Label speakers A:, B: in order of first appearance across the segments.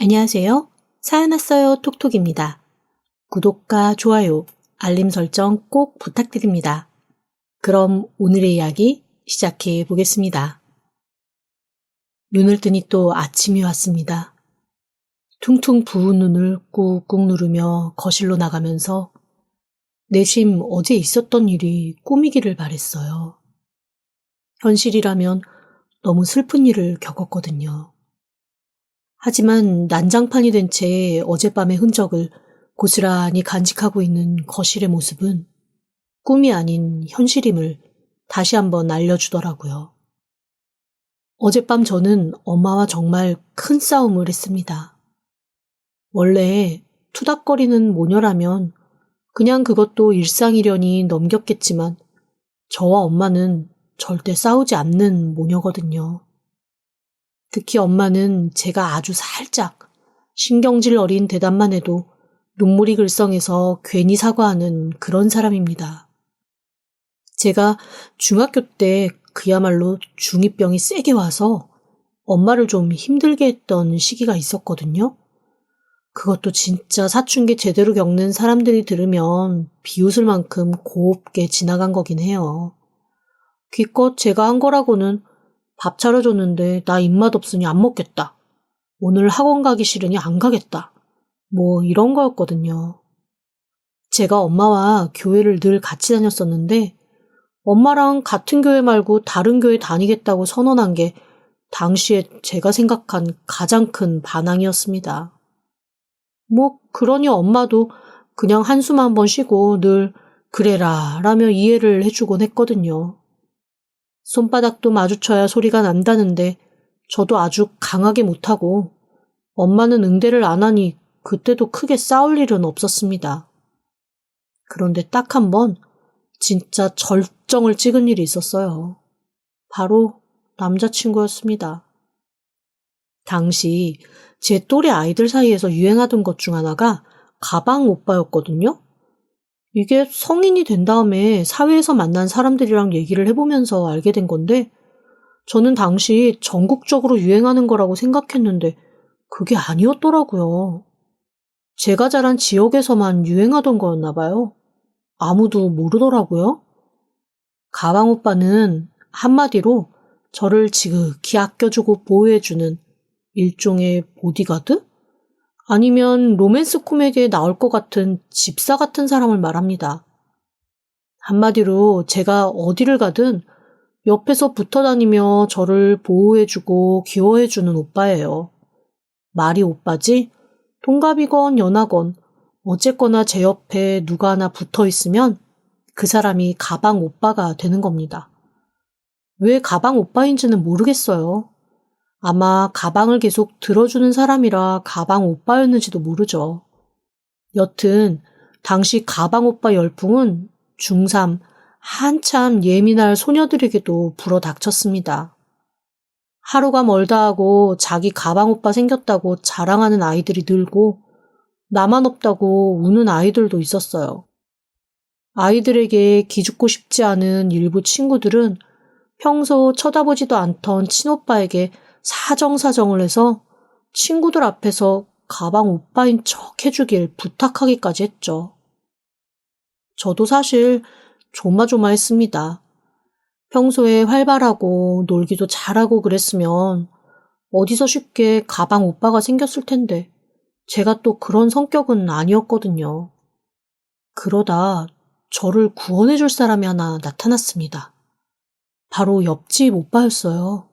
A: 안녕하세요. 사연 왔어요 톡톡입니다. 구독과 좋아요, 알림 설정 꼭 부탁드립니다. 그럼 오늘의 이야기 시작해 보겠습니다. 눈을 뜨니 또 아침이 왔습니다. 퉁퉁 부은 눈을 꾹꾹 누르며 거실로 나가면서 내심 어제 있었던 일이 꿈이기를 바랬어요. 현실이라면 너무 슬픈 일을 겪었거든요. 하지만 난장판이 된 채 어젯밤의 흔적을 고스란히 간직하고 있는 거실의 모습은 꿈이 아닌 현실임을 다시 한번 알려주더라고요. 어젯밤 저는 엄마와 정말 큰 싸움을 했습니다. 원래 투닥거리는 모녀라면 그냥 그것도 일상이려니 넘겼겠지만 저와 엄마는 절대 싸우지 않는 모녀거든요. 특히 엄마는 제가 아주 살짝 신경질 어린 대답만 해도 눈물이 글썽해서 괜히 사과하는 그런 사람입니다. 제가 중학교 때 그야말로 중2병이 세게 와서 엄마를 좀 힘들게 했던 시기가 있었거든요. 그것도 진짜 사춘기 제대로 겪는 사람들이 들으면 비웃을 만큼 곱게 지나간 거긴 해요. 기껏 제가 한 거라고는 밥 차려줬는데 나 입맛 없으니 안 먹겠다. 오늘 학원 가기 싫으니 안 가겠다. 뭐 이런 거였거든요. 제가 엄마와 교회를 늘 같이 다녔었는데 엄마랑 같은 교회 말고 다른 교회 다니겠다고 선언한 게 당시에 제가 생각한 가장 큰 반항이었습니다. 그러니 엄마도 그냥 한숨 한번 쉬고 늘 그래라 라며 이해를 해주곤 했거든요. 손바닥도 마주쳐야 소리가 난다는데 저도 아주 강하게 못하고 엄마는 응대를 안 하니 그때도 크게 싸울 일은 없었습니다. 그런데 딱 한 번 진짜 절정을 찍은 일이 있었어요. 바로 남자친구였습니다. 당시 제 또래 아이들 사이에서 유행하던 것 중 하나가 가방 오빠였거든요. 이게 성인이 된 다음에 사회에서 만난 사람들이랑 얘기를 해보면서 알게 된 건데 저는 당시 전국적으로 유행하는 거라고 생각했는데 그게 아니었더라고요. 제가 자란 지역에서만 유행하던 거였나 봐요. 아무도 모르더라고요. 가방 오빠는 한마디로 저를 지극히 아껴주고 보호해주는 일종의 보디가드? 아니면 로맨스 코미디에 나올 것 같은 집사 같은 사람을 말합니다. 한마디로 제가 어디를 가든 옆에서 붙어 다니며 저를 보호해주고 귀여워해주는 오빠예요. 말이 오빠지 동갑이건 연하건 어쨌거나 제 옆에 누가 하나 붙어 있으면 그 사람이 가방 오빠가 되는 겁니다. 왜 가방 오빠인지는 모르겠어요. 아마 가방을 계속 들어주는 사람이라 가방 오빠였는지도 모르죠. 여튼 당시 가방 오빠 열풍은 중3 한참 예민할 소녀들에게도 불어닥쳤습니다. 하루가 멀다 하고 자기 가방 오빠 생겼다고 자랑하는 아이들이 늘고 나만 없다고 우는 아이들도 있었어요. 아이들에게 기죽고 싶지 않은 일부 친구들은 평소 쳐다보지도 않던 친오빠에게 사정사정을 해서 친구들 앞에서 가방 오빠인 척 해주길 부탁하기까지 했죠. 저도 사실 조마조마했습니다. 평소에 활발하고 놀기도 잘하고 그랬으면 어디서 쉽게 가방 오빠가 생겼을 텐데 제가 또 그런 성격은 아니었거든요. 그러다 저를 구원해줄 사람이 하나 나타났습니다. 바로 옆집 오빠였어요.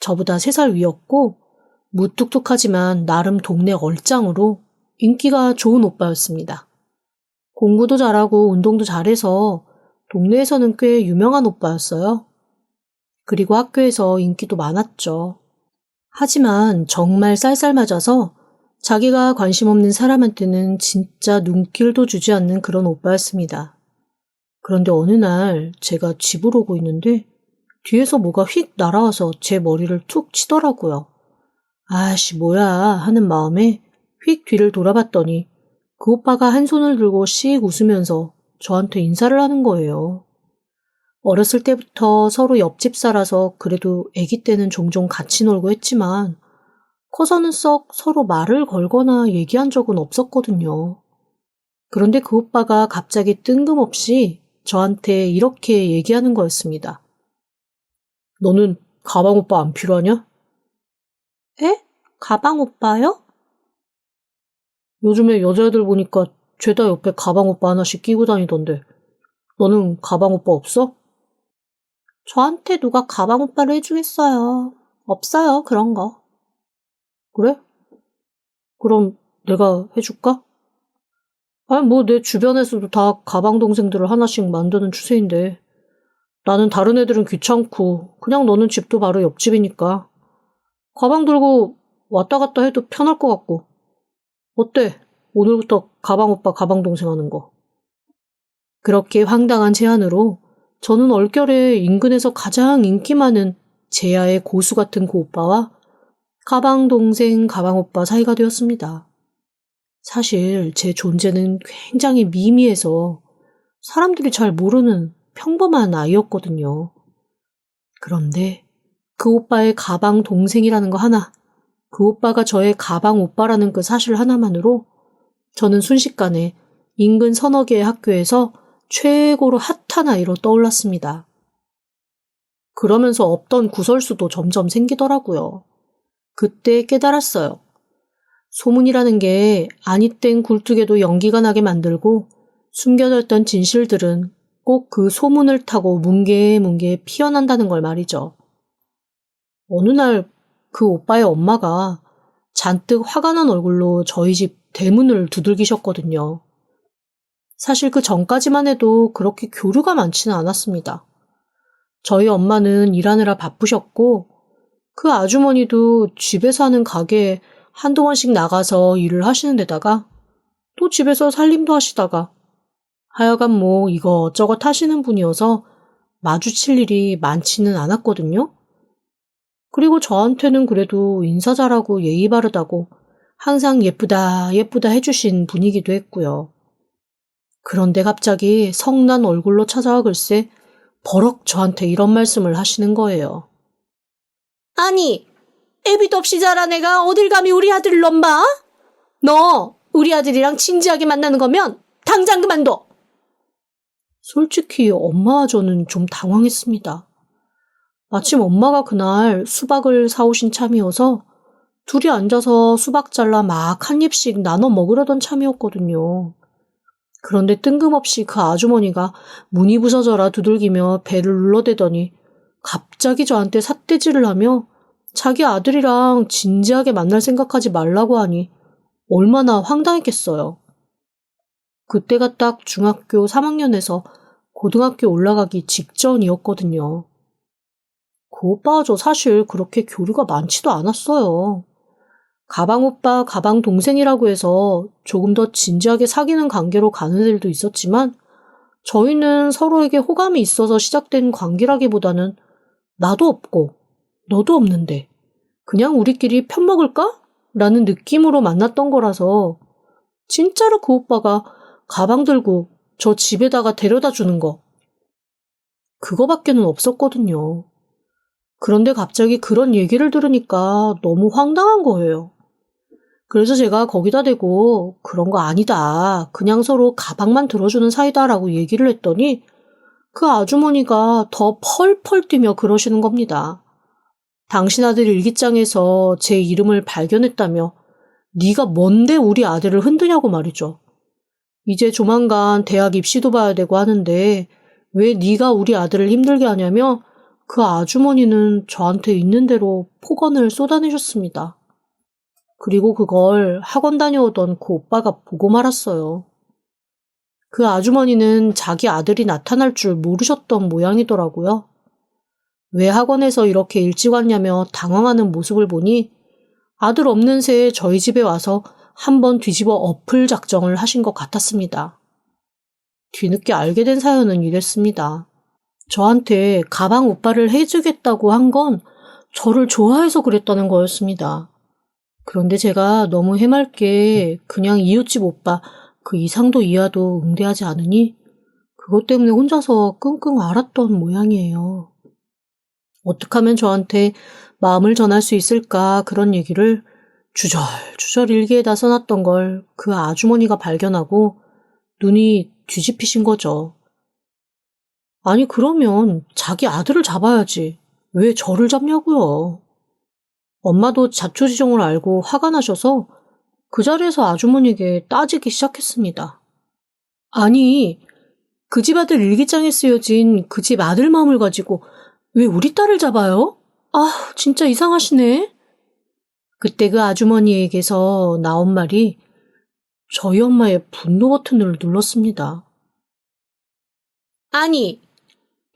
A: 저보다 3살 위였고 무뚝뚝하지만 나름 동네 얼짱으로 인기가 좋은 오빠였습니다. 공부도 잘하고 운동도 잘해서 동네에서는 꽤 유명한 오빠였어요. 그리고 학교에서 인기도 많았죠. 하지만 정말 쌀쌀 맞아서 자기가 관심 없는 사람한테는 진짜 눈길도 주지 않는 그런 오빠였습니다. 그런데 어느 날 제가 집으로 오고 있는데 뒤에서 뭐가 휙 날아와서 제 머리를 툭 치더라고요. 아씨 뭐야 하는 마음에 휙 뒤를 돌아봤더니 그 오빠가 한 손을 들고 씩 웃으면서 저한테 인사를 하는 거예요. 어렸을 때부터 서로 옆집 살아서 그래도 아기 때는 종종 같이 놀고 했지만 커서는 썩 서로 말을 걸거나 얘기한 적은 없었거든요. 그런데 그 오빠가 갑자기 뜬금없이 저한테 이렇게 얘기하는 거였습니다. 너는 가방 오빠 안 필요하냐? 에? 가방 오빠요? 요즘에 여자애들 보니까 죄다 옆에 가방 오빠 하나씩 끼고 다니던데 너는 가방 오빠 없어? 저한테 누가 가방 오빠를 해주겠어요. 없어요, 그런 거. 그래? 그럼 내가 해줄까? 아니, 뭐 내 주변에서도 다 가방 동생들을 하나씩 만드는 추세인데 나는 다른 애들은 귀찮고 그냥 너는 집도 바로 옆집이니까 가방 들고 왔다 갔다 해도 편할 것 같고 어때? 오늘부터 가방 오빠 가방 동생 하는 거. 그렇게 황당한 제안으로 저는 얼결에 인근에서 가장 인기 많은 제야의 고수 같은 그 오빠와 가방 동생 가방 오빠 사이가 되었습니다. 사실 제 존재는 굉장히 미미해서 사람들이 잘 모르는 평범한 아이였거든요. 그런데 그 오빠의 가방 동생이라는 거 하나, 그 오빠가 저의 가방 오빠라는 그 사실 하나만으로 저는 순식간에 인근 서너 개의 학교에서 최고로 핫한 아이로 떠올랐습니다. 그러면서 없던 구설수도 점점 생기더라고요. 그때 깨달았어요. 소문이라는 게 아니땐 굴뚝에도 연기가 나게 만들고 숨겨졌던 진실들은 꼭 그 소문을 타고 뭉게뭉게 피어난다는 걸 말이죠. 어느 날 그 오빠의 엄마가 잔뜩 화가 난 얼굴로 저희 집 대문을 두들기셨거든요. 사실 그 전까지만 해도 그렇게 교류가 많지는 않았습니다. 저희 엄마는 일하느라 바쁘셨고 그 아주머니도 집에서 하는 가게에 한두 번씩 나가서 일을 하시는 데다가 또 집에서 살림도 하시다가 하여간 뭐 이것저것 하시는 분이어서 마주칠 일이 많지는 않았거든요. 그리고 저한테는 그래도 인사 잘하고 예의 바르다고 항상 예쁘다 예쁘다 해주신 분이기도 했고요. 그런데 갑자기 성난 얼굴로 찾아와 글쎄 버럭 저한테 이런 말씀을 하시는 거예요. 아니, 애비도 없이 자란 애가 어딜 감히 우리 아들을 넘봐? 너 우리 아들이랑 진지하게 만나는 거면 당장 그만둬. 솔직히 엄마와 저는 좀 당황했습니다. 마침 엄마가 그날 수박을 사오신 참이어서 둘이 앉아서 수박 잘라 막 한 입씩 나눠 먹으려던 참이었거든요. 그런데 뜬금없이 그 아주머니가 문이 부서져라 두들기며 배를 눌러대더니 갑자기 저한테 삿대질을 하며 자기 아들이랑 진지하게 만날 생각하지 말라고 하니 얼마나 황당했겠어요. 그때가 딱 중학교 3학년에서 고등학교 올라가기 직전이었거든요. 그 오빠와 저 사실 그렇게 교류가 많지도 않았어요. 가방 오빠, 가방 동생이라고 해서 조금 더 진지하게 사귀는 관계로 가는 애들도 있었지만 저희는 서로에게 호감이 있어서 시작된 관계라기보다는 나도 없고 너도 없는데 그냥 우리끼리 편먹을까? 라는 느낌으로 만났던 거라서 진짜로 그 오빠가 가방 들고 저 집에다가 데려다 주는 거 그거밖에는 없었거든요. 그런데 갑자기 그런 얘기를 들으니까 너무 황당한 거예요. 그래서 제가 거기다 대고 그런 거 아니다. 그냥 서로 가방만 들어주는 사이다라고 얘기를 했더니 그 아주머니가 더 펄펄 뛰며 그러시는 겁니다. 당신 아들 일기장에서 제 이름을 발견했다며 네가 뭔데 우리 아들을 흔드냐고 말이죠. 이제 조만간 대학 입시도 봐야 되고 하는데 왜 네가 우리 아들을 힘들게 하냐며 그 아주머니는 저한테 있는 대로 폭언을 쏟아내셨습니다. 그리고 그걸 학원 다녀오던 그 오빠가 보고 말았어요. 그 아주머니는 자기 아들이 나타날 줄 모르셨던 모양이더라고요. 왜 학원에서 이렇게 일찍 왔냐며 당황하는 모습을 보니 아들 없는 새에 저희 집에 와서 한번 뒤집어 엎을 작정을 하신 것 같았습니다. 뒤늦게 알게 된 사연은 이랬습니다. 저한테 가방 오빠를 해주겠다고 한 건 저를 좋아해서 그랬다는 거였습니다. 그런데 제가 너무 해맑게 그냥 이웃집 오빠 그 이상도 이하도 응대하지 않으니 그것 때문에 혼자서 끙끙 앓았던 모양이에요. 어떻게 하면 저한테 마음을 전할 수 있을까 그런 얘기를 주절주절 일기에다 써놨던 걸 그 아주머니가 발견하고 눈이 뒤집히신 거죠. 아니 그러면 자기 아들을 잡아야지. 왜 저를 잡냐고요. 엄마도 자초지종을 알고 화가 나셔서 그 자리에서 아주머니에게 따지기 시작했습니다. 아니, 그 집 아들 일기장에 쓰여진 그 집 아들 마음을 가지고 왜 우리 딸을 잡아요? 아, 진짜 이상하시네. 그때 그 아주머니에게서 나온 말이 저희 엄마의 분노 버튼을 눌렀습니다. 아니,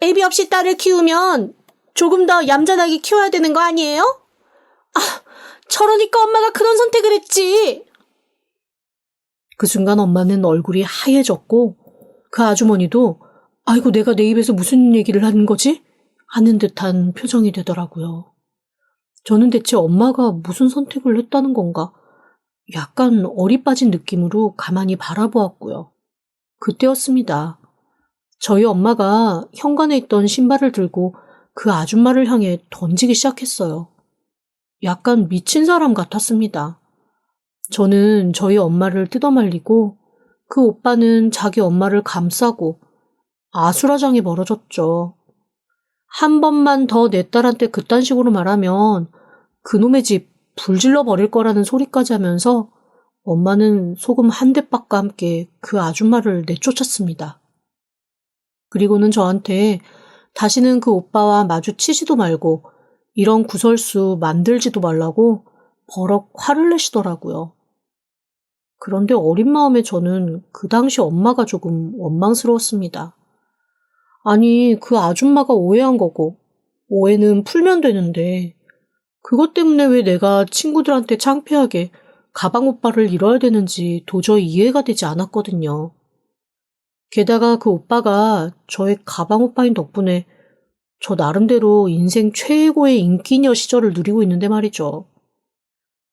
A: 애비 없이 딸을 키우면 조금 더 얌전하게 키워야 되는 거 아니에요? 아, 저러니까 엄마가 그런 선택을 했지. 그 순간 엄마는 얼굴이 하얘졌고 그 아주머니도 아이고 내가 내 입에서 무슨 얘기를 하는 거지? 하는 듯한 표정이 되더라고요. 저는 대체 엄마가 무슨 선택을 했다는 건가? 약간 어리 빠진 느낌으로 가만히 바라보았고요. 그때였습니다. 저희 엄마가 현관에 있던 신발을 들고 그 아줌마를 향해 던지기 시작했어요. 약간 미친 사람 같았습니다. 저는 저희 엄마를 뜯어말리고 그 오빠는 자기 엄마를 감싸고 아수라장이 벌어졌죠. 한 번만 더 내 딸한테 그딴 식으로 말하면 그놈의 집 불질러 버릴 거라는 소리까지 하면서 엄마는 소금 한 대밥과 함께 그 아줌마를 내쫓았습니다. 그리고는 저한테 다시는 그 오빠와 마주치지도 말고 이런 구설수 만들지도 말라고 버럭 화를 내시더라고요. 그런데 어린 마음에 저는 그 당시 엄마가 조금 원망스러웠습니다. 아니, 그 아줌마가 오해한 거고 오해는 풀면 되는데 그것 때문에 왜 내가 친구들한테 창피하게 가방 오빠를 잃어야 되는지 도저히 이해가 되지 않았거든요. 게다가 그 오빠가 저의 가방 오빠인 덕분에 저 나름대로 인생 최고의 인기녀 시절을 누리고 있는데 말이죠.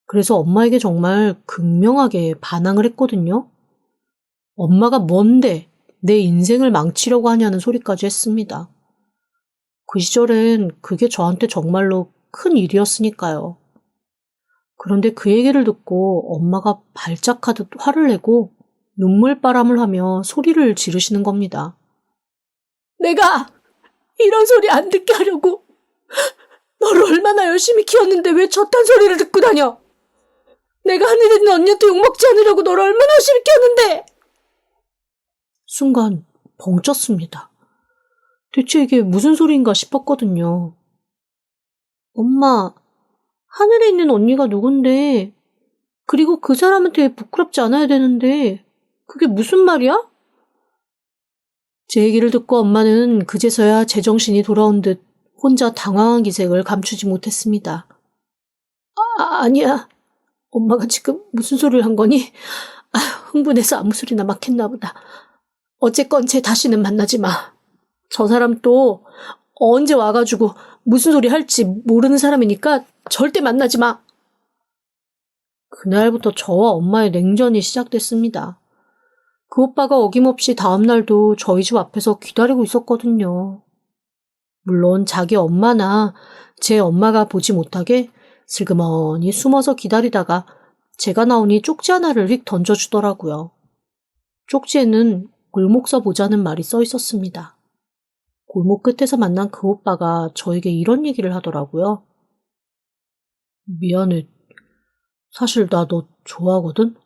A: 그래서 엄마에게 정말 극명하게 반항을 했거든요. 엄마가 뭔데 내 인생을 망치려고 하냐는 소리까지 했습니다. 그 시절엔 그게 저한테 정말로 큰 일이었으니까요. 그런데 그 얘기를 듣고 엄마가 발작하듯 화를 내고 눈물바람을 하며 소리를 지르시는 겁니다. 내가 이런 소리 안 듣게 하려고 너를 얼마나 열심히 키웠는데 왜 저딴 소리를 듣고 다녀? 내가 하늘에 있는 언니한테 욕먹지 않으려고 너를 얼마나 열심히 키웠는데! 순간 벙쪘습니다. 대체 이게 무슨 소리인가 싶었거든요. 엄마, 하늘에 있는 언니가 누군데? 그리고 그 사람한테 부끄럽지 않아야 되는데 그게 무슨 말이야? 제 얘기를 듣고 엄마는 그제서야 제정신이 돌아온 듯 혼자 당황한 기색을 감추지 못했습니다. 아니야. 엄마가 지금 무슨 소리를 한 거니? 흥분해서 아무 소리나 막 했나 보다. 어쨌건 쟤 다시는 만나지 마. 저 사람 또 언제 와가지고 무슨 소리 할지 모르는 사람이니까 절대 만나지 마. 그날부터 저와 엄마의 냉전이 시작됐습니다. 그 오빠가 어김없이 다음날도 저희 집 앞에서 기다리고 있었거든요. 물론 자기 엄마나 제 엄마가 보지 못하게 슬그머니 숨어서 기다리다가 제가 나오니 쪽지 하나를 휙 던져주더라고요. 쪽지에는 골목서 보자는 말이 써 있었습니다. 골목 끝에서 만난 그 오빠가 저에게 이런 얘기를 하더라고요. 미안해. 사실 나 너 좋아하거든?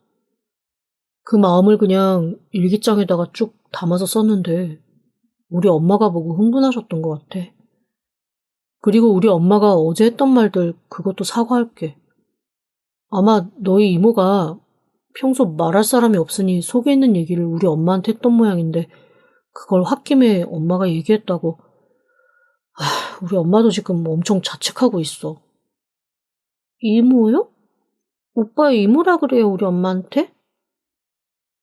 A: 그 마음을 그냥 일기장에다가 쭉 담아서 썼는데 우리 엄마가 보고 흥분하셨던 것 같아. 그리고 우리 엄마가 어제 했던 말들 그것도 사과할게. 아마 너희 이모가 평소 말할 사람이 없으니 속에 있는 얘기를 우리 엄마한테 했던 모양인데 그걸 홧김에 엄마가 얘기했다고. 우리 엄마도 지금 엄청 자책하고 있어. 이모요? 오빠의 이모라 그래요, 우리 엄마한테?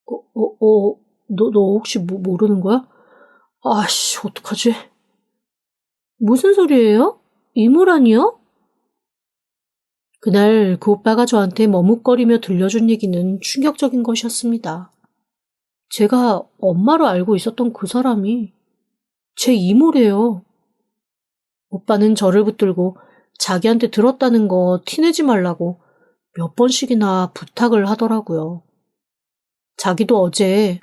A: 너 혹시 모르는 거야? 아씨, 어떡하지? 무슨 소리예요? 이모라니요? 그날 그 오빠가 저한테 머뭇거리며 들려준 얘기는 충격적인 것이었습니다. 제가 엄마로 알고 있었던 그 사람이 제 이모래요. 오빠는 저를 붙들고 자기한테 들었다는 거 티내지 말라고 몇 번씩이나 부탁을 하더라고요. 자기도 어제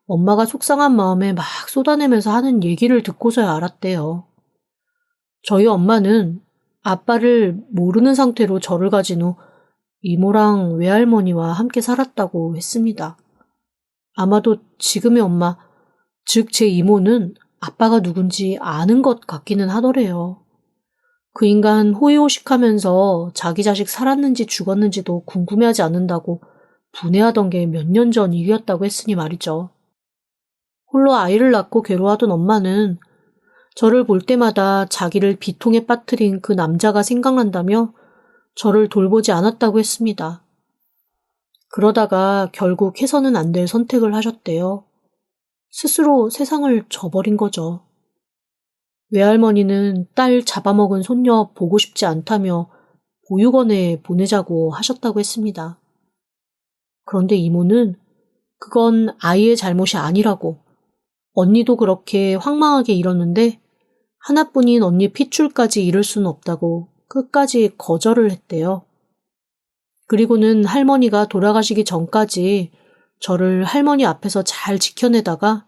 A: 엄마가 속상한 마음에 막 쏟아내면서 하는 얘기를 듣고서야 알았대요. 저희 엄마는 아빠를 모르는 상태로 저를 가진 후 이모랑 외할머니와 함께 살았다고 했습니다. 아마도 지금의 엄마, 즉 제 이모는 아빠가 누군지 아는 것 같기는 하더래요. 그 인간 호의호식하면서 자기 자식 살았는지 죽었는지도 궁금해하지 않는다고 분해하던 게 몇 년 전 일이었다고 했으니 말이죠. 홀로 아이를 낳고 괴로워하던 엄마는 저를 볼 때마다 자기를 비통에 빠뜨린 그 남자가 생각난다며 저를 돌보지 않았다고 했습니다. 그러다가 결국 해서는 안 될 선택을 하셨대요. 스스로 세상을 져버린 거죠. 외할머니는 딸 잡아먹은 손녀 보고 싶지 않다며 보육원에 보내자고 하셨다고 했습니다. 그런데 이모는 그건 아이의 잘못이 아니라고, 언니도 그렇게 황망하게 잃었는데 하나뿐인 언니 핏줄까지 잃을 수는 없다고 끝까지 거절을 했대요. 그리고는 할머니가 돌아가시기 전까지 저를 할머니 앞에서 잘 지켜내다가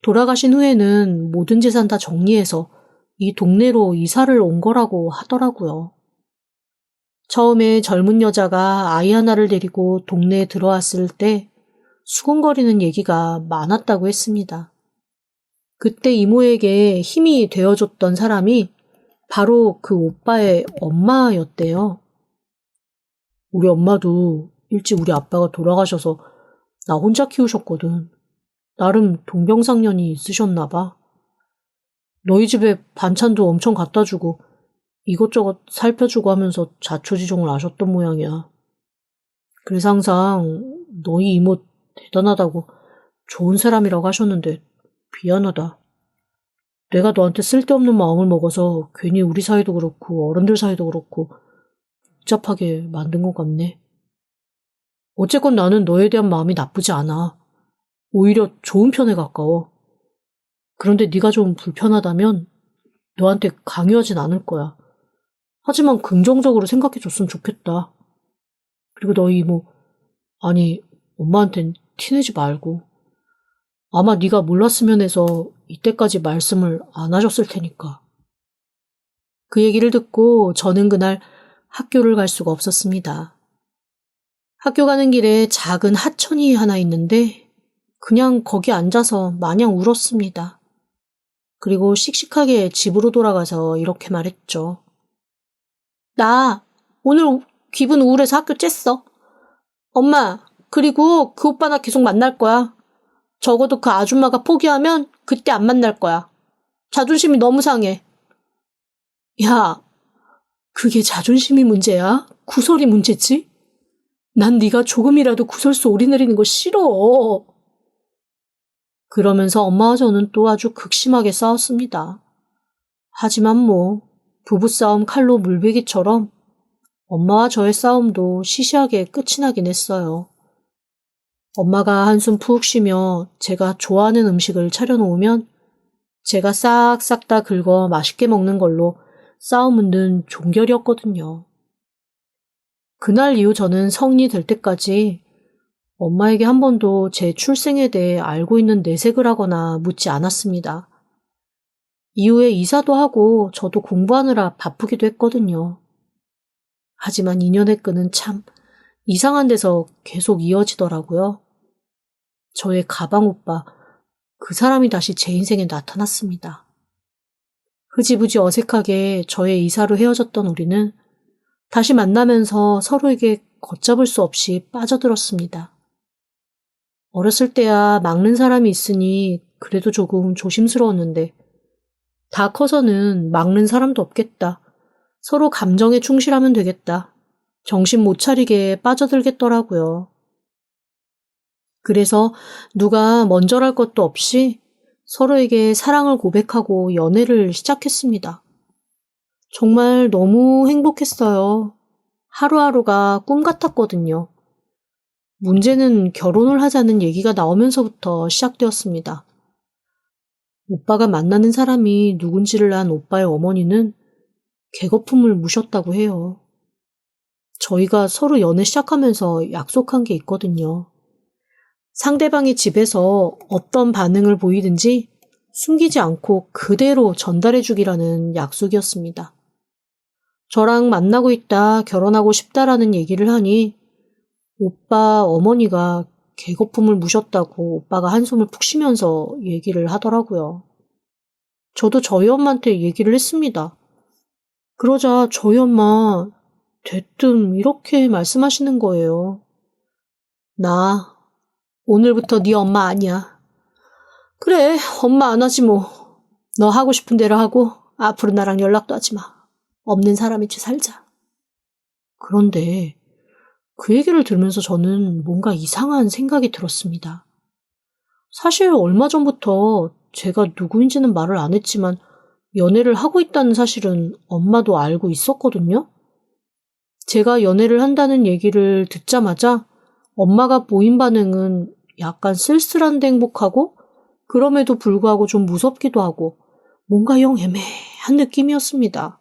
A: 돌아가신 후에는 모든 재산 다 정리해서 이 동네로 이사를 온 거라고 하더라고요. 처음에 젊은 여자가 아이 하나를 데리고 동네에 들어왔을 때 수군거리는 얘기가 많았다고 했습니다. 그때 이모에게 힘이 되어줬던 사람이 바로 그 오빠의 엄마였대요. 우리 엄마도 일찍 우리 아빠가 돌아가셔서 나 혼자 키우셨거든. 나름 동병상련이 있으셨나 봐. 너희 집에 반찬도 엄청 갖다 주고 이것저것 살펴주고 하면서 자초지종을 아셨던 모양이야. 그래서 항상 너희 이모 대단하다고 좋은 사람이라고 하셨는데 미안하다. 내가 너한테 쓸데없는 마음을 먹어서 괜히 우리 사이도 그렇고 어른들 사이도 그렇고 복잡하게 만든 것 같네. 어쨌건 나는 너에 대한 마음이 나쁘지 않아. 오히려 좋은 편에 가까워. 그런데 네가 좀 불편하다면 너한테 강요하진 않을 거야. 하지만 긍정적으로 생각해줬으면 좋겠다. 그리고 너희 이모, 아니 엄마한텐 티내지 말고. 아마 네가 몰랐으면 해서 이때까지 말씀을 안 하셨을 테니까. 그 얘기를 듣고 저는 그날 학교를 갈 수가 없었습니다. 학교 가는 길에 작은 하천이 하나 있는데 그냥 거기 앉아서 마냥 울었습니다. 그리고 씩씩하게 집으로 돌아가서 이렇게 말했죠. 나 오늘 기분 우울해서 학교 쬐어. 엄마, 그리고 그 오빠 나 계속 만날 거야. 적어도 그 아줌마가 포기하면 그때 안 만날 거야. 자존심이 너무 상해. 야, 그게 자존심이 문제야? 구설이 문제지? 난 네가 조금이라도 구설수 오리내리는 거 싫어. 그러면서 엄마와 저는 또 아주 극심하게 싸웠습니다. 하지만 부부싸움 칼로 물베기처럼 엄마와 저의 싸움도 시시하게 끝이 나긴 했어요. 엄마가 한숨 푹 쉬며 제가 좋아하는 음식을 차려놓으면 제가 싹싹 다 긁어 맛있게 먹는 걸로 싸움은 늘 종결이었거든요. 그날 이후 저는 성인이 될 때까지 엄마에게 한 번도 제 출생에 대해 알고 있는 내색을 하거나 묻지 않았습니다. 이후에 이사도 하고 저도 공부하느라 바쁘기도 했거든요. 하지만 인연의 끈은 참 이상한 데서 계속 이어지더라고요. 저의 가방 오빠, 그 사람이 다시 제 인생에 나타났습니다. 흐지부지 어색하게 저의 이사로 헤어졌던 우리는 다시 만나면서 서로에게 걷잡을 수 없이 빠져들었습니다. 어렸을 때야 막는 사람이 있으니 그래도 조금 조심스러웠는데 다 커서는 막는 사람도 없겠다. 서로 감정에 충실하면 되겠다. 정신 못 차리게 빠져들겠더라고요. 그래서 누가 먼저랄 것도 없이 서로에게 사랑을 고백하고 연애를 시작했습니다. 정말 너무 행복했어요. 하루하루가 꿈 같았거든요. 문제는 결혼을 하자는 얘기가 나오면서부터 시작되었습니다. 오빠가 만나는 사람이 누군지를 안 오빠의 어머니는 개거품을 무셨다고 해요. 저희가 서로 연애 시작하면서 약속한 게 있거든요. 상대방의 집에서 어떤 반응을 보이든지 숨기지 않고 그대로 전달해 주기라는 약속이었습니다. 저랑 만나고 있다, 결혼하고 싶다라는 얘기를 하니 오빠 어머니가 개거품을 무셨다고 오빠가 한숨을 푹 쉬면서 얘기를 하더라고요. 저도 저희 엄마한테 얘기를 했습니다. 그러자 저희 엄마 대뜸 이렇게 말씀하시는 거예요. 나 오늘부터 네 엄마 아니야. 그래, 엄마 안 하지 뭐. 너 하고 싶은 대로 하고 앞으로 나랑 연락도 하지 마. 없는 사람이지 살자. 그런데 그 얘기를 들으면서 저는 뭔가 이상한 생각이 들었습니다. 사실 얼마 전부터 제가 누구인지는 말을 안 했지만 연애를 하고 있다는 사실은 엄마도 알고 있었거든요. 제가 연애를 한다는 얘기를 듣자마자 엄마가 보인 반응은 약간 쓸쓸한데 행복하고 그럼에도 불구하고 좀 무섭기도 하고 뭔가 영 애매한 느낌이었습니다.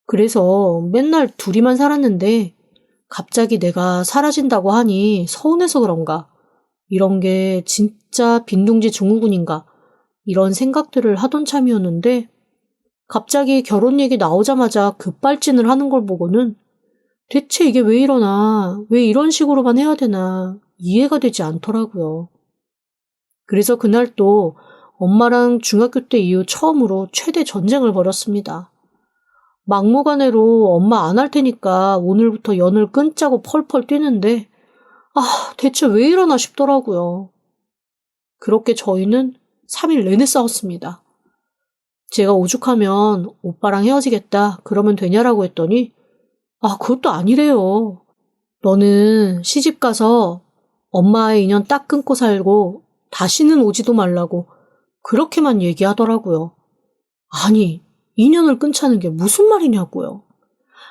A: 그래서 맨날 둘이만 살았는데 갑자기 내가 사라진다고 하니 서운해서 그런가? 이런 게 진짜 빈둥지 증후군인가? 이런 생각들을 하던 참이었는데 갑자기 결혼 얘기 나오자마자 급발진을 하는 걸 보고는 대체 이게 왜 이러나? 왜 이런 식으로만 해야 되나? 이해가 되지 않더라고요. 그래서 그날 또 엄마랑 중학교 때 이후 처음으로 최대 전쟁을 벌였습니다. 막무가내로 엄마 안 할 테니까 오늘부터 연을 끊자고 펄펄 뛰는데 대체 왜 이러나 싶더라고요. 그렇게 저희는 3일 내내 싸웠습니다. 제가 오죽하면 오빠랑 헤어지겠다 그러면 되냐라고 했더니 그것도 아니래요. 너는 시집 가서 엄마의 인연 딱 끊고 살고 다시는 오지도 말라고 그렇게만 얘기하더라고요. 아니, 인연을 끊자는 게 무슨 말이냐고요.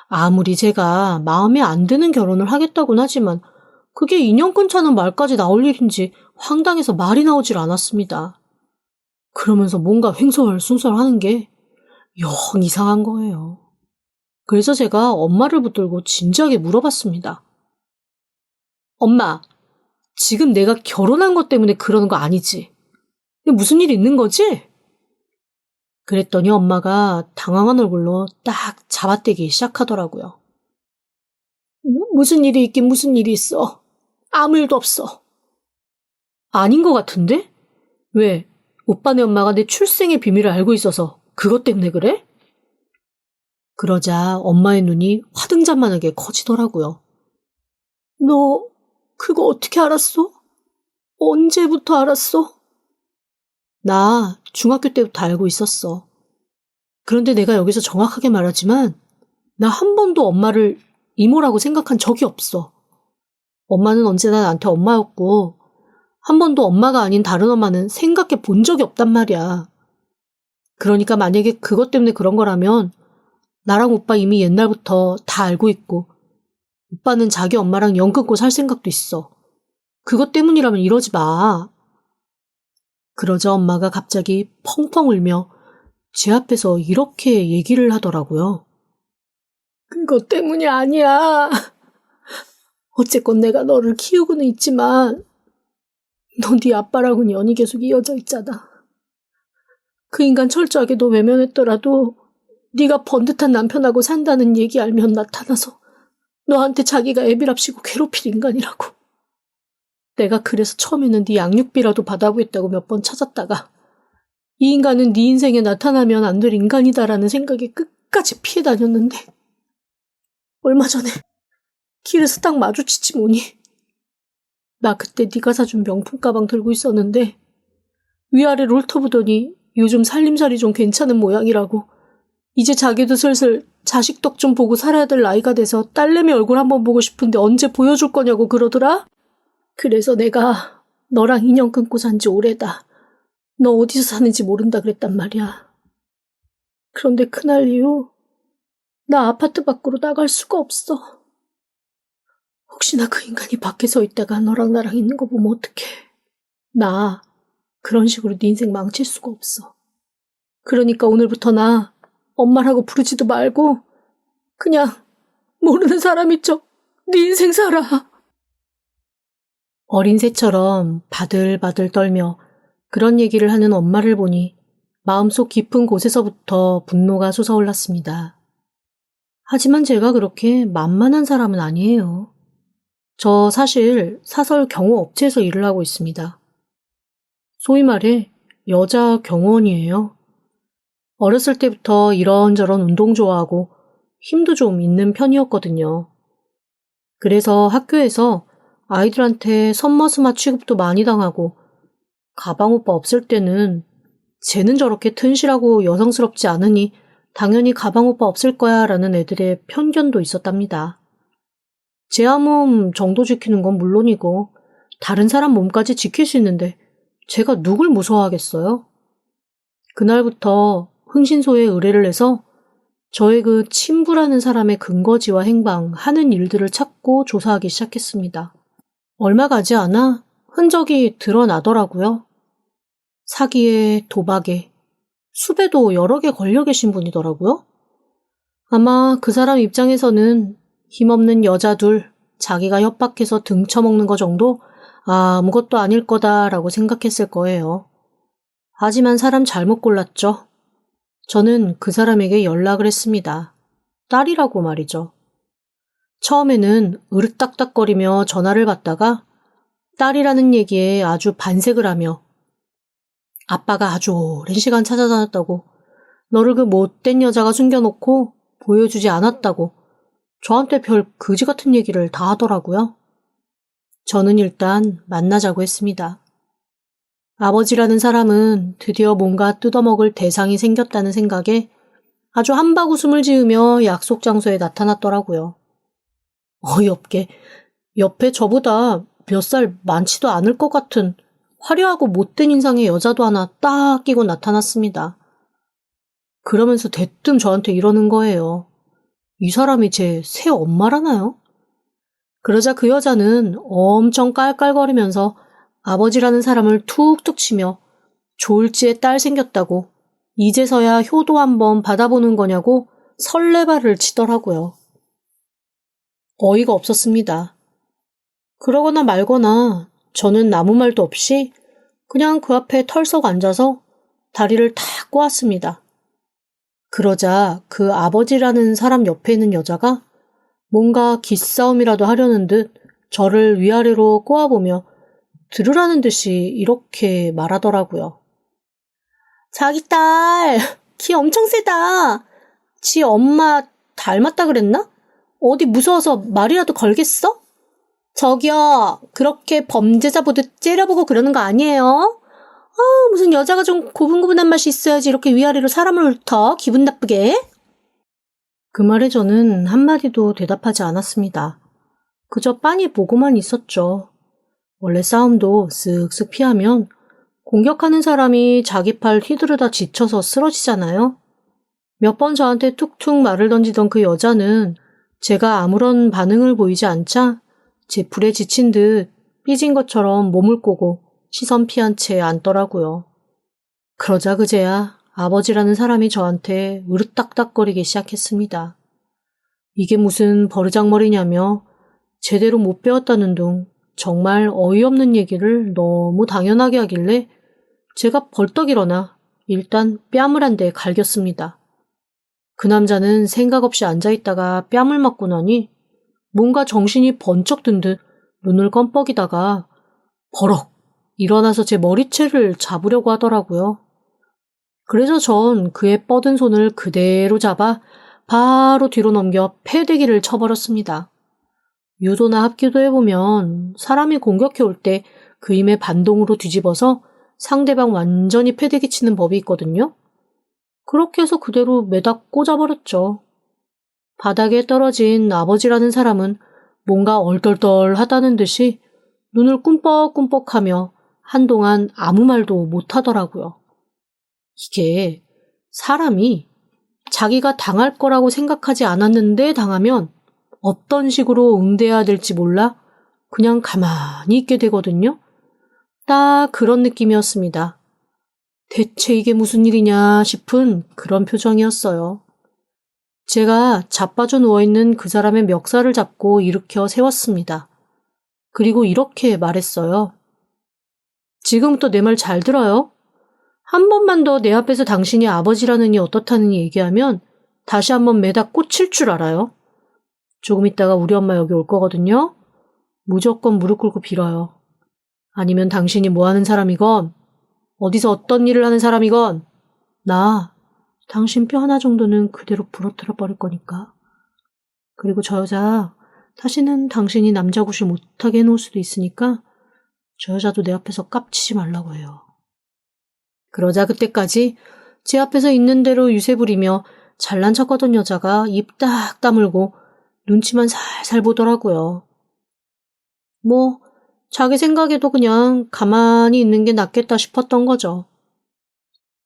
A: 아무리 제가 마음에 안 드는 결혼을 하겠다고는 하지만 그게 인연 끊자는 말까지 나올 일인지 황당해서 말이 나오질 않았습니다. 그러면서 뭔가 횡설수설 하는 게 영 이상한 거예요. 그래서 제가 엄마를 붙들고 진지하게 물어봤습니다. 엄마, 지금 내가 결혼한 것 때문에 그러는 거 아니지? 무슨 일 있는 거지? 그랬더니 엄마가 당황한 얼굴로 딱 잡아떼기 시작하더라고요. 무슨 일이 있긴 무슨 일이 있어. 아무 일도 없어. 아닌 것 같은데? 왜? 오빠네 엄마가 내 출생의 비밀을 알고 있어서 그것 때문에 그래? 그러자 엄마의 눈이 화등잔만하게 커지더라고요. 너 그거 어떻게 알았어? 언제부터 알았어? 나 중학교 때부터 알고 있었어. 그런데 내가 여기서 정확하게 말하지만 나 한 번도 엄마를 이모라고 생각한 적이 없어. 엄마는 언제나 나한테 엄마였고 한 번도 엄마가 아닌 다른 엄마는 생각해 본 적이 없단 말이야. 그러니까 만약에 그것 때문에 그런 거라면 나랑 오빠 이미 옛날부터 다 알고 있고 오빠는 자기 엄마랑 연 끊고 살 생각도 있어. 그것 때문이라면 이러지 마. 그러자 엄마가 갑자기 펑펑 울며 제 앞에서 이렇게 얘기를 하더라고요. 그것 때문이 아니야. 어쨌건 내가 너를 키우고는 있지만 너 네 아빠랑은 연이 계속 이어져 있잖아. 그 인간 철저하게 너 외면했더라도 네가 번듯한 남편하고 산다는 얘기 알면 나타나서 너한테 자기가 애비랍시고 괴롭힐 인간이라고. 내가 그래서 처음에는 네 양육비라도 받아보겠다고 몇 번 찾았다가 이 인간은 네 인생에 나타나면 안 될 인간이다라는 생각에 끝까지 피해 다녔는데 얼마 전에 길에서 딱 마주치지 뭐니. 나 그때 네가 사준 명품 가방 들고 있었는데 위아래로 훑어보더니 요즘 살림살이 좀 괜찮은 모양이라고 이제 자기도 슬슬 자식 덕 좀 보고 살아야 될 나이가 돼서 딸내미 얼굴 한번 보고 싶은데 언제 보여줄 거냐고 그러더라. 그래서 내가 너랑 인연 끊고 산 지 오래다. 너 어디서 사는지 모른다 그랬단 말이야. 그런데 그날 이후 나 아파트 밖으로 나갈 수가 없어. 혹시나 그 인간이 밖에 서 있다가 너랑 나랑 있는 거 보면 어떡해. 나 그런 식으로 네 인생 망칠 수가 없어. 그러니까 오늘부터 나 엄마라고 부르지도 말고 그냥 모르는 사람이 죠. 네 인생 살아. 어린 새처럼 바들바들 떨며 그런 얘기를 하는 엄마를 보니 마음속 깊은 곳에서부터 분노가 솟아올랐습니다. 하지만 제가 그렇게 만만한 사람은 아니에요. 저 사실 사설 경호업체에서 일을 하고 있습니다. 소위 말해 여자 경호원이에요. 어렸을 때부터 이런저런 운동 좋아하고 힘도 좀 있는 편이었거든요. 그래서 학교에서 아이들한테 선머스마 취급도 많이 당하고 가방 오빠 없을 때는 쟤는 저렇게 튼실하고 여성스럽지 않으니 당연히 가방 오빠 없을 거야 라는 애들의 편견도 있었답니다. 제 몸 정도 지키는 건 물론이고 다른 사람 몸까지 지킬 수 있는데 제가 누굴 무서워하겠어요? 그날부터 흥신소에 의뢰를 해서 저의 그 친부라는 사람의 근거지와 행방, 하는 일들을 찾고 조사하기 시작했습니다. 얼마 가지 않아 흔적이 드러나더라고요. 사기에 도박에 수배도 여러 개 걸려 계신 분이더라고요. 아마 그 사람 입장에서는 힘없는 여자 둘, 자기가 협박해서 등쳐먹는 거 정도 아무것도 아닐 거다라고 생각했을 거예요. 하지만 사람 잘못 골랐죠. 저는 그 사람에게 연락을 했습니다. 딸이라고 말이죠. 처음에는 으르딱딱거리며 전화를 받다가 딸이라는 얘기에 아주 반색을 하며 아빠가 아주 오랜 시간 찾아다녔다고 너를 그 못된 여자가 숨겨놓고 보여주지 않았다고 저한테 별 그지 같은 얘기를 다 하더라고요. 저는 일단 만나자고 했습니다. 아버지라는 사람은 드디어 뭔가 뜯어먹을 대상이 생겼다는 생각에 아주 한박 웃음을 지으며 약속 장소에 나타났더라고요. 어이없게 옆에 저보다 몇 살 많지도 않을 것 같은 화려하고 못된 인상의 여자도 하나 딱 끼고 나타났습니다. 그러면서 대뜸 저한테 이러는 거예요. 이 사람이 제 새 엄마라나요? 그러자 그 여자는 엄청 깔깔거리면서 아버지라는 사람을 툭툭 치며 졸지에 딸 생겼다고 이제서야 효도 한번 받아보는 거냐고 설레발을 치더라고요. 어이가 없었습니다. 그러거나 말거나 저는 아무 말도 없이 그냥 그 앞에 털썩 앉아서 다리를 탁 꼬았습니다. 그러자 그 아버지라는 사람 옆에 있는 여자가 뭔가 기싸움이라도 하려는 듯 저를 위아래로 꼬아보며 들으라는 듯이 이렇게 말하더라고요. 자기 딸, 키 엄청 세다. 지 엄마 닮았다 그랬나? 어디 무서워서 말이라도 걸겠어? 저기요, 그렇게 범죄자 보듯 째려보고 그러는 거 아니에요? 무슨 여자가 좀 고분고분한 맛이 있어야지 이렇게 위아래로 사람을 훑어, 기분 나쁘게. 그 말에 저는 한마디도 대답하지 않았습니다. 그저 빤히 보고만 있었죠. 원래 싸움도 쓱쓱 피하면 공격하는 사람이 자기 팔 휘두르다 지쳐서 쓰러지잖아요. 몇 번 저한테 툭툭 말을 던지던 그 여자는 제가 아무런 반응을 보이지 않자 제 불에 지친 듯 삐진 것처럼 몸을 꼬고 시선 피한 채 앉더라고요. 그러자 그제야 아버지라는 사람이 저한테 으르딱딱거리기 시작했습니다. 이게 무슨 버르장머리냐며 제대로 못 배웠다는 둥 정말 어이없는 얘기를 너무 당연하게 하길래 제가 벌떡 일어나 일단 뺨을 한 대 갈겼습니다. 그 남자는 생각 없이 앉아있다가 뺨을 맞고 나니 뭔가 정신이 번쩍 든 듯 눈을 껌뻑이다가 버럭 일어나서 제 머리채를 잡으려고 하더라고요. 그래서 전 그의 뻗은 손을 그대로 잡아 바로 뒤로 넘겨 패대기를 쳐버렸습니다. 유도나 합기도 해보면 사람이 공격해올 때 그 힘에 반동으로 뒤집어서 상대방 완전히 패대기 치는 법이 있거든요. 그렇게 해서 그대로 매다 꽂아버렸죠. 바닥에 떨어진 아버지라는 사람은 뭔가 얼떨떨하다는 듯이 눈을 꿈뻑꿈뻑하며 한동안 아무 말도 못하더라고요. 이게 사람이 자기가 당할 거라고 생각하지 않았는데 당하면 어떤 식으로 응대해야 될지 몰라 그냥 가만히 있게 되거든요. 딱 그런 느낌이었습니다. 대체 이게 무슨 일이냐 싶은 그런 표정이었어요. 제가 자빠져 누워있는 그 사람의 멱살을 잡고 일으켜 세웠습니다. 그리고 이렇게 말했어요. 지금부터 내 말 잘 들어요. 한 번만 더 내 앞에서 당신이 아버지라느니 어떻다느니 얘기하면 다시 한번 매다 꽂힐 줄 알아요. 조금 있다가 우리 엄마 여기 올 거거든요. 무조건 무릎 꿇고 빌어요. 아니면 당신이 뭐 하는 사람이건 어디서 어떤 일을 하는 사람이건 나 당신 뼈 하나 정도는 그대로 부러뜨려 버릴 거니까. 그리고 저 여자 다시는 당신이 남자 구실 못하게 해놓을 수도 있으니까 저 여자도 내 앞에서 깝치지 말라고 해요. 그러자 그때까지 제 앞에서 있는 대로 유세 부리며 잘난 척하던 여자가 입 딱 다물고 눈치만 살살 보더라고요. 뭐 자기 생각에도 그냥 가만히 있는 게 낫겠다 싶었던 거죠.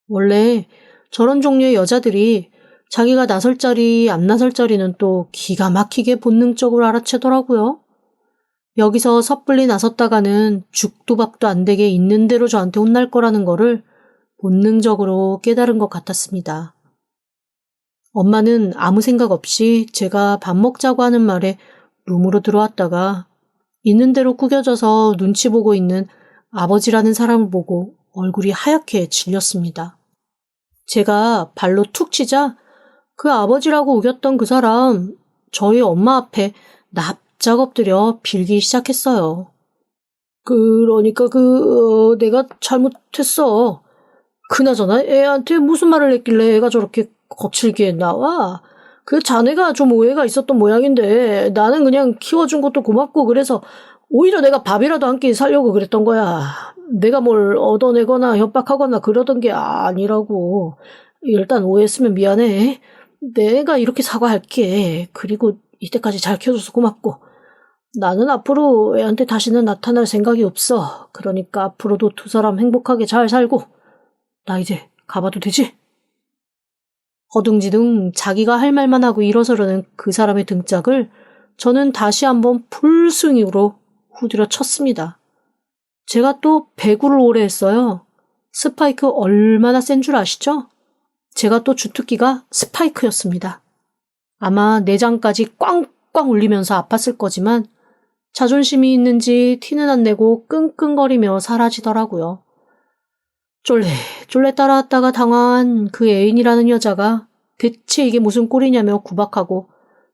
A: 원래 저런 종류의 여자들이 자기가 나설 자리, 안 나설 자리는 또 기가 막히게 본능적으로 알아채더라고요. 여기서 섣불리 나섰다가는 죽도 밥도 안 되게 있는 대로 저한테 혼날 거라는 거를 본능적으로 깨달은 것 같았습니다. 엄마는 아무 생각 없이 제가 밥 먹자고 하는 말에 룸으로 들어왔다가 있는 대로 구겨져서 눈치 보고 있는 아버지라는 사람을 보고 얼굴이 하얗게 질렸습니다. 제가 발로 툭 치자 그 아버지라고 우겼던 그 사람 저희 엄마 앞에 납작 엎드려 빌기 시작했어요. 그러니까 내가 잘못했어. 그나저나 애한테 무슨 말을 했길래 애가 저렇게 거칠게 나와? 그 자네가 좀 오해가 있었던 모양인데 나는 그냥 키워준 것도 고맙고 그래서 오히려 내가 밥이라도 한 끼 살려고 그랬던 거야. 내가 뭘 얻어내거나 협박하거나 그러던 게 아니라고. 일단 오해했으면 미안해. 내가 이렇게 사과할게. 그리고 이때까지 잘 키워줘서 고맙고. 나는 앞으로 애한테 다시는 나타날 생각이 없어. 그러니까 앞으로도 두 사람 행복하게 잘 살고. 나 이제 가봐도 되지? 허둥지둥 자기가 할 말만 하고 일어서려는 그 사람의 등짝을 저는 다시 한번 풀스윙으로 후드려 쳤습니다. 제가 또 배구를 오래 했어요. 스파이크 얼마나 센 줄 아시죠? 제가 또 주특기가 스파이크였습니다. 아마 내장까지 꽝꽝 울리면서 아팠을 거지만 자존심이 있는지 티는 안 내고 끙끙거리며 사라지더라고요. 쫄래 따라왔다가 당황한 그 애인이라는 여자가 대체 이게 무슨 꼴이냐며 구박하고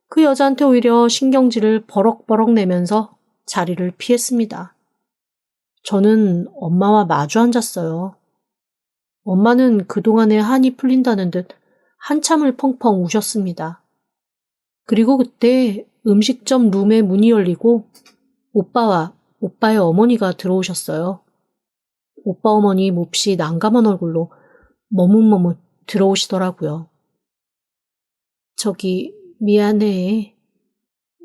A: 그 여자한테 오히려 신경질을 버럭버럭 내면서 자리를 피했습니다. 저는 엄마와 마주 앉았어요. 엄마는 그동안에 한이 풀린다는 듯 한참을 펑펑 우셨습니다. 그리고 그때 음식점 룸의 문이 열리고 오빠와 오빠의 어머니가 들어오셨어요. 오빠 어머니 몹시 난감한 얼굴로 머뭇머뭇 들어오시더라고요. 저기 미안해.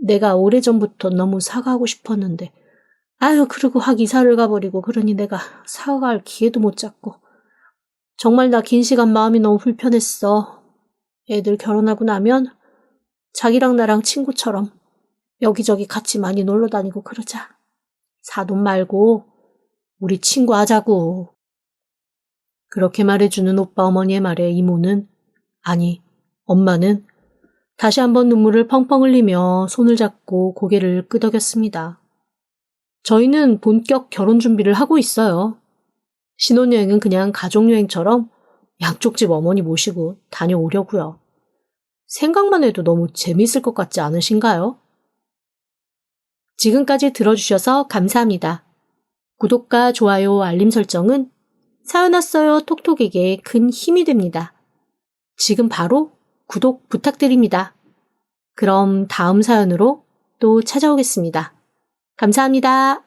A: 내가 오래전부터 너무 사과하고 싶었는데 그러고 확 이사를 가버리고 그러니 내가 사과할 기회도 못 잡고 정말 나 긴 시간 마음이 너무 불편했어. 애들 결혼하고 나면 자기랑 나랑 친구처럼 여기저기 같이 많이 놀러 다니고 그러자. 사돈 말고 우리 친구 하자고. 그렇게 말해주는 오빠 어머니의 말에 이모는 아니 엄마는 다시 한번 눈물을 펑펑 흘리며 손을 잡고 고개를 끄덕였습니다. 저희는 본격 결혼 준비를 하고 있어요. 신혼여행은 그냥 가족여행처럼 양쪽 집 어머니 모시고 다녀오려고요. 생각만 해도 너무 재미있을 것 같지 않으신가요? 지금까지 들어주셔서 감사합니다. 구독과 좋아요, 알림 설정은 사연 왔어요 톡톡에게 큰 힘이 됩니다. 지금 바로 구독 부탁드립니다. 그럼 다음 사연으로 또 찾아오겠습니다. 감사합니다.